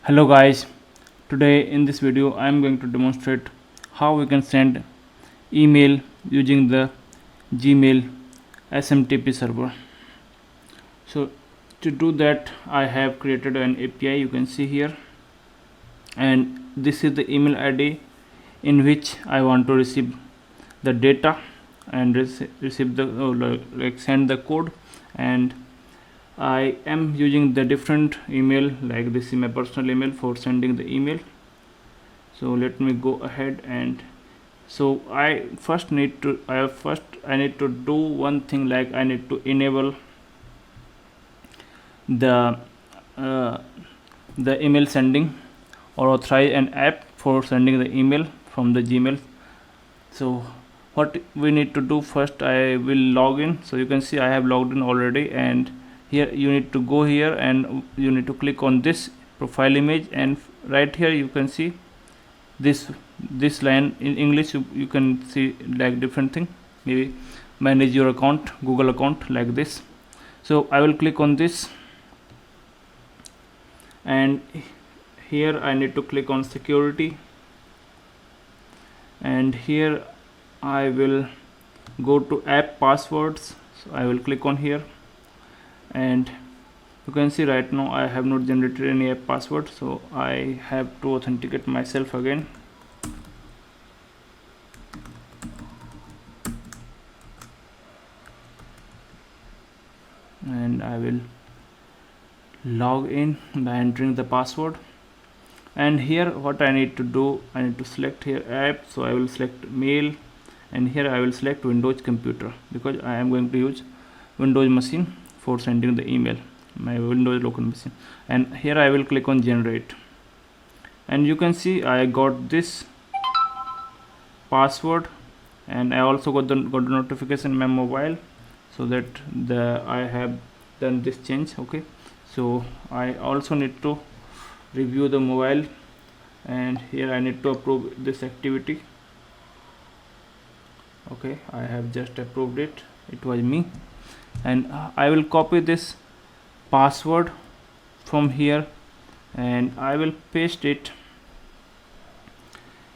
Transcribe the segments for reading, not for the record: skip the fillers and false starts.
Hello guys, today in this video I am going to demonstrate how we can send email using the Gmail SMTP server. So to do that I have created an API, you can see here, and this is the email ID in which I want to receive the data and receive the send the code, and I am using the different email, like this is my personal email for sending the email. So let me go ahead, and so I need to do one thing, like I need to enable the uh, the email sending, or authorize an app for sending the email from the Gmail. So what we need to do, first I will log in. So you can see I have logged in already, and here you need to go here and you need to click on this profile image, and right here you can see this line in English. You can see like different thing, maybe manage your account, Google account, like this. So I will click on this, and here I need to click on security, and here I will go to app passwords. So I will click on here, and you can see right now I have not generated any app password, so I have to authenticate myself again. And I will log in by entering the password, and here what I need to do, I need to select here app. So I will select mail, and here I will select Windows computer, because I am going to use Windows machine for sending the email, my Windows local machine. And here I will click on generate, and you can see I got this password, and I also got the notification in my mobile, so that I have done this change. Okay, so I also need to review the mobile, and here I need to approve this activity. Okay, I have just approved it, it was me, and I will copy this password from here, and I will paste it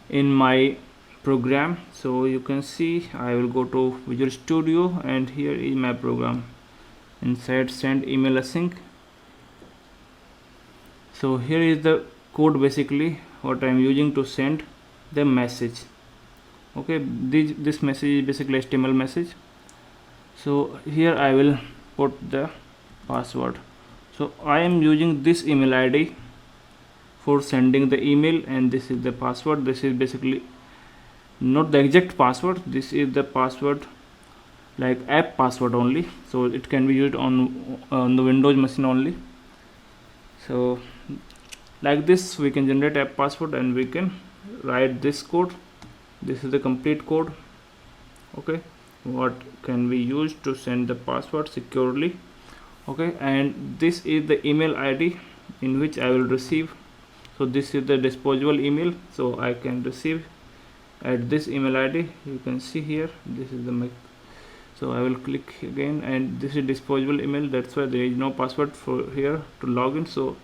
in my program. So you can see I will go to Visual Studio, and here is my program. Inside send email async, so here is the code, basically what I am using to send the message. Okay, this message is basically HTML message. So here I will put the password. So I am using this email ID for sending the email, and this is the password. This is basically not the exact password, this is the password, like app password only, so it can be used on the Windows machine only. So like this we can generate app password, and we can write this code. This is the complete code. Okay, what can be used to send the password securely. Okay, and this is the email ID in which I will receive. So this is the disposable email, so I can receive at this email ID. You can see here, this is the so I will click again, and this is disposable email, that's why there is no password for here to log in. So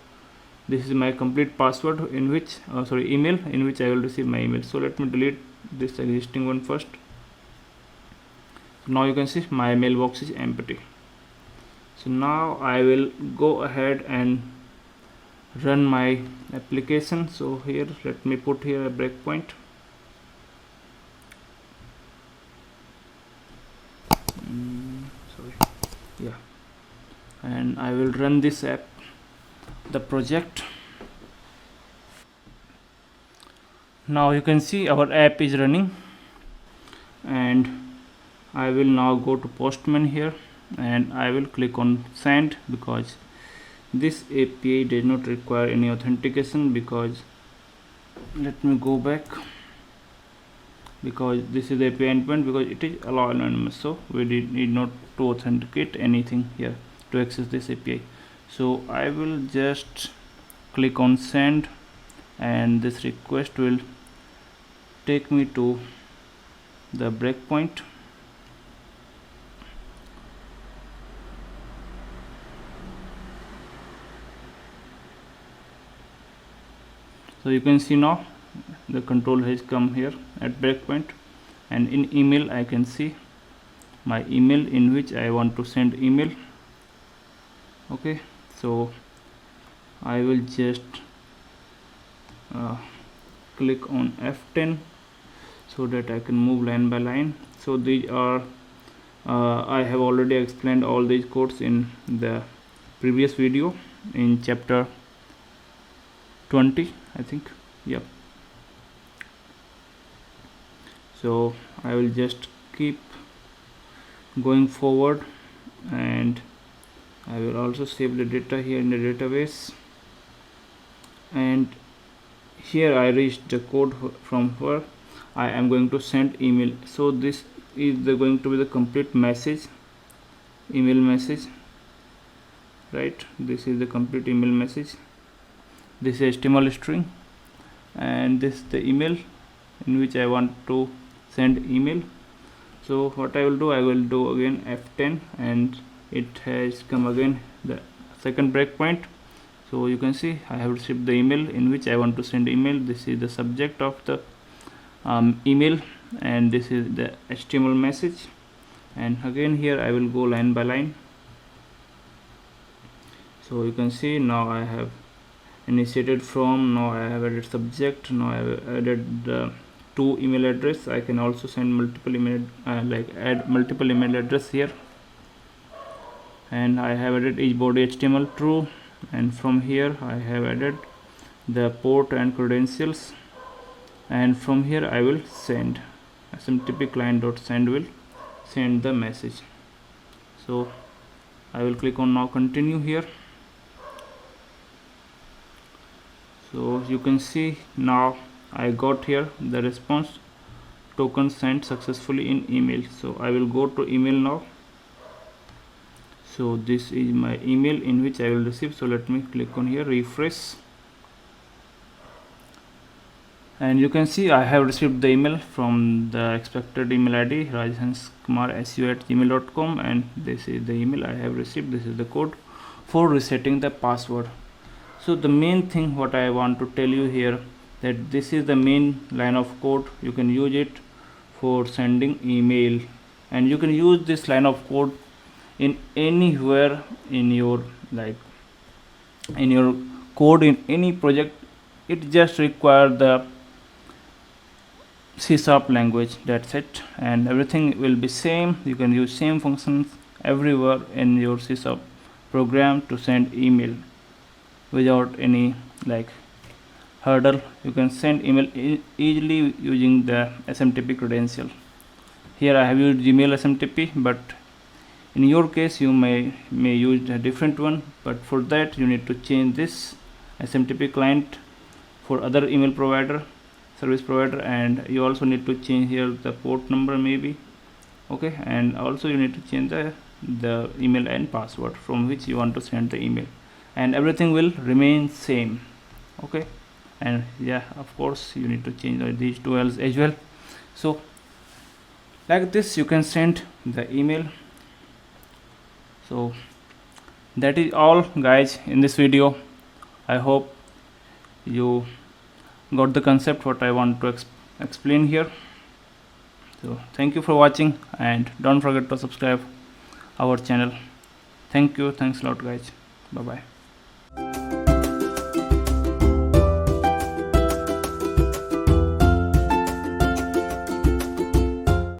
this is my complete password in which email in which I will receive my email. So let me delete this existing one first. So now you can see my mailbox is empty. So now I will go ahead and run my application. So here let me put here a breakpoint. Yeah, and I will run this app, the project. Now you can see our app is running, and I will now go to Postman here, and I will click on send, because this API does not require any authentication. Because let me go back, because this is the API endpoint, because it is allow anonymous, so we need not to authenticate anything here to access this API. So I will just click on send, and this request will take me to the breakpoint. So you can see now the control has come here at breakpoint, and in email I can see my email in which I want to send email. Okay, so I will just click on F10 so that I can move line by line. So these are I have already explained all these codes in the previous video in chapter 20, I think. Yep. So I will just keep going forward, and I will also save the data here in the database. And here I reached the code from where I am going to send email. So this is going to be the complete message, email message, right? This is the complete email message. This is HTML string, and this is the email in which I want to send email. So what I will do again F10, and it has come again the second breakpoint. So you can see I have received the email in which I want to send email. This is the subject of the email, and this is the HTML message. And again here I will go line by line. So you can see now I have initiated from, now I have added subject, now I have added the two email address. I can also send multiple email, add multiple email address here. And I have added each body HTML true, and from here I have added the port and credentials, and from here I will send SMTP client.send will send the message. So I will click on now continue here. So you can see now I got here the response token sent successfully in email. So I will go to email now. So this is my email in which I will receive. So let me click on here, refresh, and you can see I have received the email from the expected email ID rajhanskumarsu@gmail.com, and this is the email I have received. This is the code for resetting the password. So the main thing what I want to tell you here, that this is the main line of code. You can use it for sending email, and you can use this line of code in anywhere in your in your code in any project. It just requires the C# language, that's it, and everything will be same. You can use same functions everywhere in your C# program to send email without any hurdle. You can send email easily using the SMTP credential. Here I have used Gmail SMTP, but in your case you may use a different one, but for that you need to change this SMTP client for other email provider, service provider, and you also need to change here the port number maybe. Okay, and also you need to change the email and password from which you want to send the email, and everything will remain same. Okay, and yeah, of course you need to change these two else as well. So like this you can send the email. So that is all guys in this video. I hope you got the concept what I want to explain here. So thank you for watching, and don't forget to subscribe our channel. Thank you, thanks a lot guys. Bye bye.